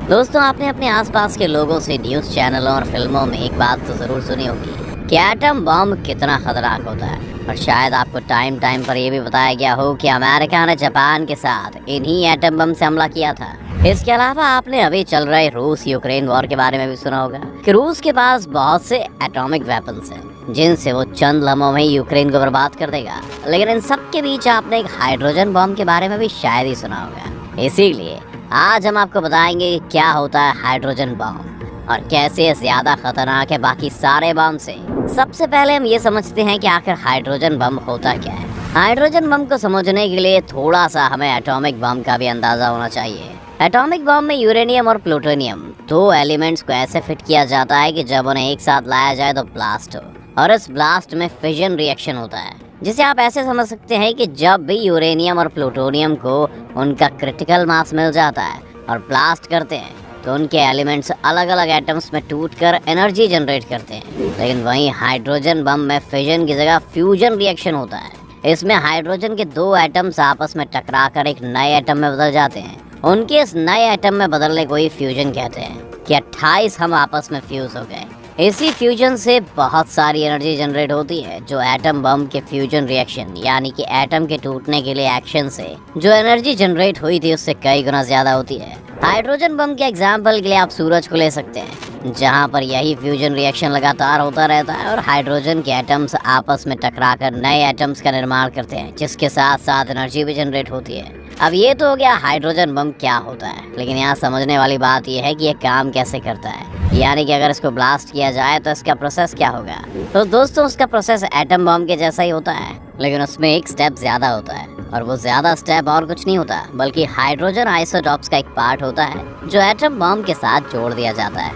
दोस्तों, आपने अपने आसपास के लोगों से न्यूज़ चैनलों और फिल्मों में एक बात तो ज़रूर सुनी होगी कि एटम बम कितना खतरनाक होता है। और शायद आपको टाइम टाइम पर यह भी बताया गया हो कि अमेरिका ने जापान के साथ इन्हीं एटम बम से हमला किया था। इसके अलावा आपने अभी चल रहे रूस यूक्रेन वॉर के बारे में भी सुना होगा कि रूस के पास बहुत से एटॉमिक वेपन्स हैं जिनसे वो चंद लम्हों में यूक्रेन को बर्बाद कर देगा। लेकिन इन सब के बीच आपने एक हाइड्रोजन बम के बारे में भी शायद ही सुना होगा। इसीलिए आज हम आपको बताएंगे कि क्या होता है हाइड्रोजन बम और कैसे ये ज्यादा खतरनाक है बाकी सारे बम से। सबसे पहले हम ये समझते हैं कि आखिर हाइड्रोजन बम होता क्या है। हाइड्रोजन बम को समझने के लिए थोड़ा सा हमें एटॉमिक बम का भी अंदाजा होना चाहिए। एटॉमिक बम में यूरेनियम और प्लूटोनियम दो एलिमेंट्स को ऐसे फिट किया जाता है कि जब उन्हें एक साथ लाया जाए तो ब्लास्ट हो, और इस ब्लास्ट में फिजन रिएक्शन होता है, जिसे आप ऐसे समझ सकते हैं कि जब भी यूरेनियम और प्लूटोनियम को उनका क्रिटिकल मास मिल जाता है और ब्लास्ट करते हैं तो उनके एलिमेंट्स अलग अलग एटम्स में टूटकर एनर्जी जनरेट करते हैं। लेकिन वहीं हाइड्रोजन बम में फिजन की जगह फ्यूजन रिएक्शन होता है। इसमें हाइड्रोजन के दो एटम्स आपस में टकराकर एक नए एटम में बदल जाते हैं। उनके इस नए एटम में बदलने को ही फ्यूजन कहते हैं कि 28 हम आपस में फ्यूज हो गए। इसी फ्यूजन से बहुत सारी एनर्जी जनरेट होती है जो एटम बम के फ्यूजन रिएक्शन यानी कि एटम के टूटने के लिए एक्शन से जो एनर्जी जनरेट हुई थी उससे कई गुना ज्यादा होती है। हाइड्रोजन बम के एग्जाम्पल के लिए आप सूरज को ले सकते हैं, जहां पर यही फ्यूजन रिएक्शन लगातार होता रहता है और हाइड्रोजन के एटम्स आपस में टकराकर नए एटम्स का निर्माण करते हैं, जिसके साथ साथ एनर्जी भी जनरेट होती है। अब ये तो हो गया हाइड्रोजन बम क्या होता है, लेकिन यहाँ समझने वाली बात यह है कि ये काम कैसे करता है, यानी कि अगर इसको ब्लास्ट किया जाए तो इसका प्रोसेस क्या होगा। तो दोस्तों, उसका प्रोसेस एटम बम के जैसा ही होता है, लेकिन उसमें एक स्टेप ज्यादा होता है, और वो ज्यादा स्टेप और कुछ नहीं होता बल्कि हाइड्रोजन आइसोटॉप्स का एक पार्ट होता है जो एटम बम के साथ जोड़ दिया जाता है,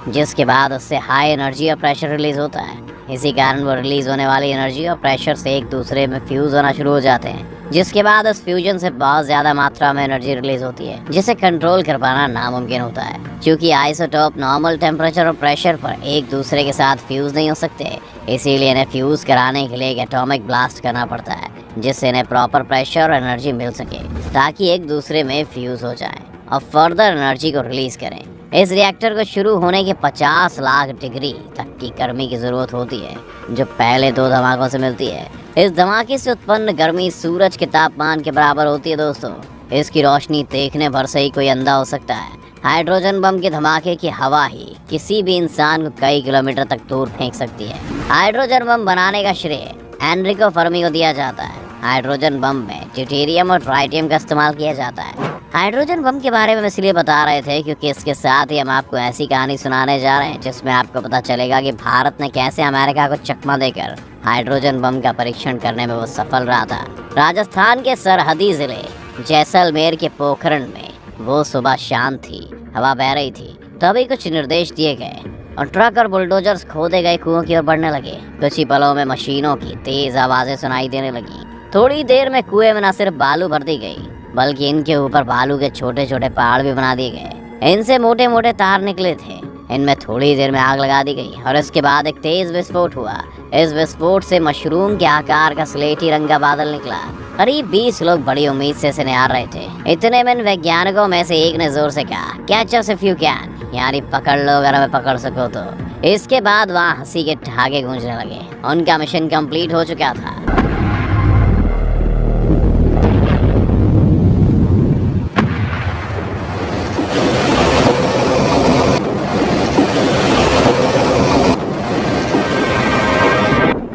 जिसके बाद उससे हाई एनर्जी और प्रेशर रिलीज होता है। इसी कारण वो रिलीज होने वाली एनर्जी और प्रेशर से एक दूसरे में फ्यूज होना शुरू हो जाते हैं, जिसके बाद इस फ्यूजन से बहुत ज्यादा मात्रा में एनर्जी रिलीज होती है, जिसे कंट्रोल कर पाना नामुमकिन होता है। क्योंकि आइसोटॉप नॉर्मल टेम्परेचर और प्रेशर पर एक दूसरे के साथ फ्यूज नहीं हो सकते, इसीलिए इन्हें फ्यूज कराने के लिए एक एटॉमिक ब्लास्ट करना पड़ता है, जिससे इन्हें प्रॉपर प्रेशर और एनर्जी मिल सके ताकि एक दूसरे में फ्यूज हो जाए और फर्दर एनर्जी को रिलीज करें। इस रिएक्टर को शुरू होने के 50 लाख डिग्री तक की गर्मी की जरूरत होती है, जो पहले दो धमाकों से मिलती है। इस धमाके से उत्पन्न गर्मी सूरज के तापमान के बराबर होती है। दोस्तों, इसकी रोशनी देखने भर से ही कोई अंधा हो सकता है। हाइड्रोजन बम के धमाके की हवा ही किसी भी इंसान को कई किलोमीटर तक दूर फेंक सकती है। हाइड्रोजन बम बनाने का श्रेय एनरिको फर्मी को दिया जाता है। हाइड्रोजन बम में ड्यूटेरियम और ट्राइटियम का इस्तेमाल किया जाता है। हाइड्रोजन बम के बारे में हम इसलिए बता रहे थे क्योंकि इसके साथ ही हम आपको ऐसी कहानी सुनाने जा रहे हैं जिसमें आपको पता चलेगा कि भारत ने कैसे अमेरिका को चकमा देकर हाइड्रोजन बम का परीक्षण करने में वो सफल रहा था। राजस्थान के सरहदी जिले जैसलमेर के पोखरण में वो सुबह शांत थी, हवा बह रही थी, तभी कुछ निर्देश दिए गए और ट्रक और बुलडोजर्स खोदे गए कुओं की ओर बढ़ने लगे। कुछ ही पलों में मशीनों की तेज आवाजें सुनाई देने लगी। थोड़ी देर में कुएं में न सिर्फ बालू भर दी गई बल्कि इनके ऊपर बालू के छोटे छोटे पहाड़ भी बना दिए गए। इनसे मोटे मोटे तार निकले थे। इनमें थोड़ी देर में आग लगा दी गई और इसके बाद एक तेज विस्फोट हुआ। इस विस्फोट से मशरूम के आकार का स्लेटी रंग का बादल निकला। करीब 20 लोग बड़ी उम्मीद से इसे निहार रहे थे। इतने में वैज्ञानिकों में से एक ने जोर से कहा, catch us if you can, यानी पकड़ लो अगर हमें पकड़ सको तो। इसके बाद वहाँ हंसी के ठहाके गूंजने लगे। उनका मिशन कंप्लीट हो चुका था।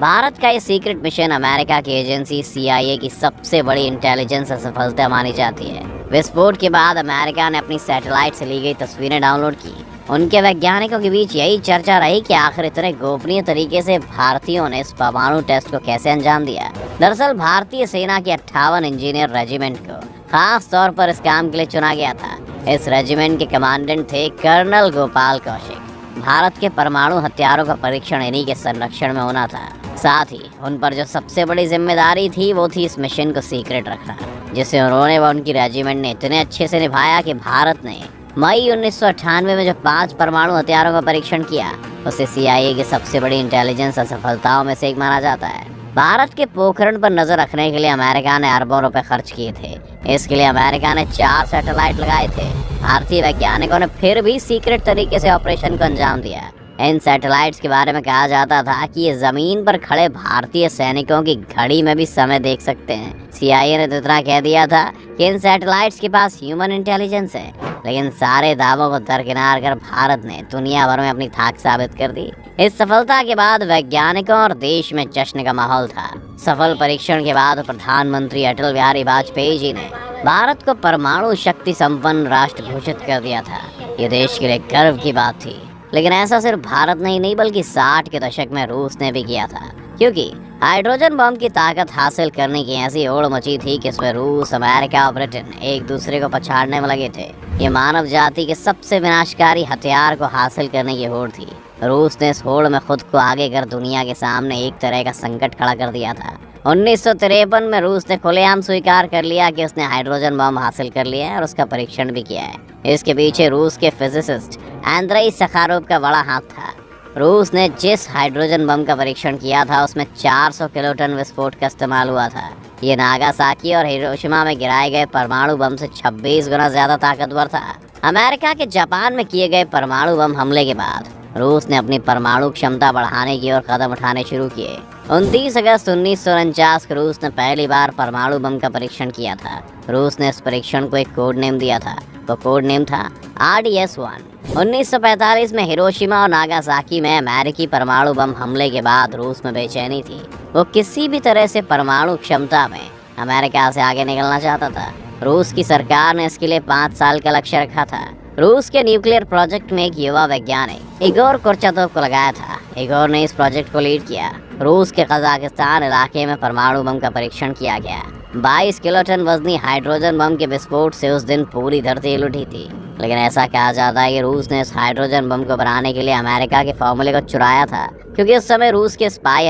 भारत का ये सीक्रेट मिशन अमेरिका की एजेंसी CIA की सबसे बड़ी इंटेलिजेंस सफलता मानी जाती है। विस्फोट के बाद अमेरिका ने अपनी सैटेलाइट से ली गई तस्वीरें डाउनलोड की। उनके वैज्ञानिकों के बीच यही चर्चा रही कि आखिर इतने गोपनीय तरीके से भारतीयों ने इस परमाणु टेस्ट को कैसे अंजाम दिया। दरअसल भारतीय सेना की 58 इंजीनियर रेजिमेंट को खास तौर पर इस काम के लिए चुना गया था। इस रेजिमेंट के कमांडेंट थे कर्नल गोपाल कौशिक। भारत के परमाणु हथियारों का परीक्षण इन्हीं के संरक्षण में होना था। साथ ही उन पर जो सबसे बड़ी जिम्मेदारी थी वो थी इस मिशन को सीक्रेट रखना, जिसे उन्होंने व उनकी रेजिमेंट ने इतने अच्छे से निभाया कि भारत ने मई 1998 में जो 5 परमाणु हथियारों का परीक्षण किया उसे CIA की सबसे बड़ी इंटेलिजेंस सफलताओं में से एक माना जाता है। भारत के पोखरण पर नजर रखने के लिए अमेरिका ने अरबों रुपए खर्च किए थे। इसके लिए अमेरिका ने 4 सैटेलाइट लगाए थे। भारतीय वैज्ञानिकों ने फिर भी सीक्रेट तरीके से ऑपरेशन को अंजाम दिया। इन सैटेलाइट्स के बारे में कहा जाता था कि ये जमीन पर खड़े भारतीय सैनिकों की घड़ी में भी समय देख सकते हैं। CIA ने तो इतना कह दिया था कि इन सैटेलाइट्स के पास ह्यूमन इंटेलिजेंस है, लेकिन सारे दावों को दरकिनार कर भारत ने दुनिया भर में अपनी ताकत साबित कर दी। इस सफलता के बाद वैज्ञानिकों और देश में जश्न का माहौल था। सफल परीक्षण के बाद प्रधानमंत्री अटल बिहारी वाजपेयी जी ने भारत को परमाणु शक्ति संपन्न राष्ट्र घोषित कर दिया था। ये देश के लिए गर्व की बात थी। लेकिन ऐसा सिर्फ भारत ने ही नहीं बल्कि 60 के दशक में रूस ने भी किया था, क्योंकि हाइड्रोजन बम की ताकत हासिल करने की ऐसी होड़ मची थी कि इसमें रूस, अमेरिका और ब्रिटेन एक दूसरे को पछाड़ने में लगे थे। ये मानव जाति के सबसे विनाशकारी हथियार को हासिल करने की होड़ थी। रूस ने इस होड़ में खुद को आगे कर दुनिया के सामने एक तरह का संकट खड़ा कर दिया था। 1953 में रूस ने खुलेआम स्वीकार कर लिया कि उसने हाइड्रोजन बम हासिल कर लिया है और उसका परीक्षण भी किया है। इसके पीछे रूस के फिजिसिस्ट एंद्रेई सखारोव का बड़ा हाथ था। रूस ने जिस हाइड्रोजन बम का परीक्षण किया था उसमें 400 किलोटन विस्फोट का इस्तेमाल हुआ था। ये नागासाकी और हिरोशिमा में गिराए गए परमाणु बम से 26 गुना ज्यादा ताकतवर था। अमेरिका के जापान में किए गए परमाणु बम हमले के बाद रूस ने अपनी परमाणु क्षमता बढ़ाने की ओर कदम उठाने शुरू किए। 29 अगस्त 1949 को रूस ने पहली बार परमाणु बम का परीक्षण किया था। रूस ने इस परीक्षण को एक कोड नेम दिया था। वो कोड नेम था RDS-1। 1945 में हिरोशिमा और नागासाकी में अमेरिकी परमाणु बम हमले के बाद रूस में बेचैनी थी। वो किसी भी तरह से परमाणु क्षमता में अमेरिका से आगे निकलना चाहता था। रूस की सरकार ने इसके लिए 5 साल का लक्ष्य रखा था। रूस के न्यूक्लियर प्रोजेक्ट में एक युवा वैज्ञानिक इगोर कुर्चातोव को लगाया था। इगोर ने इस प्रोजेक्ट को लीड किया। रूस के कजाकिस्तान इलाके में परमाणु बम का परीक्षण किया गया। 22 किलोटन वजनी हाइड्रोजन बम के विस्फोट से उस दिन पूरी धरती हिल उठी थी। लेकिन ऐसा कहा जाता है कि रूस ने इस हाइड्रोजन बम को बनाने के लिए अमेरिका के फॉर्मूले को चुराया था, क्योंकि उस समय रूस के स्पाई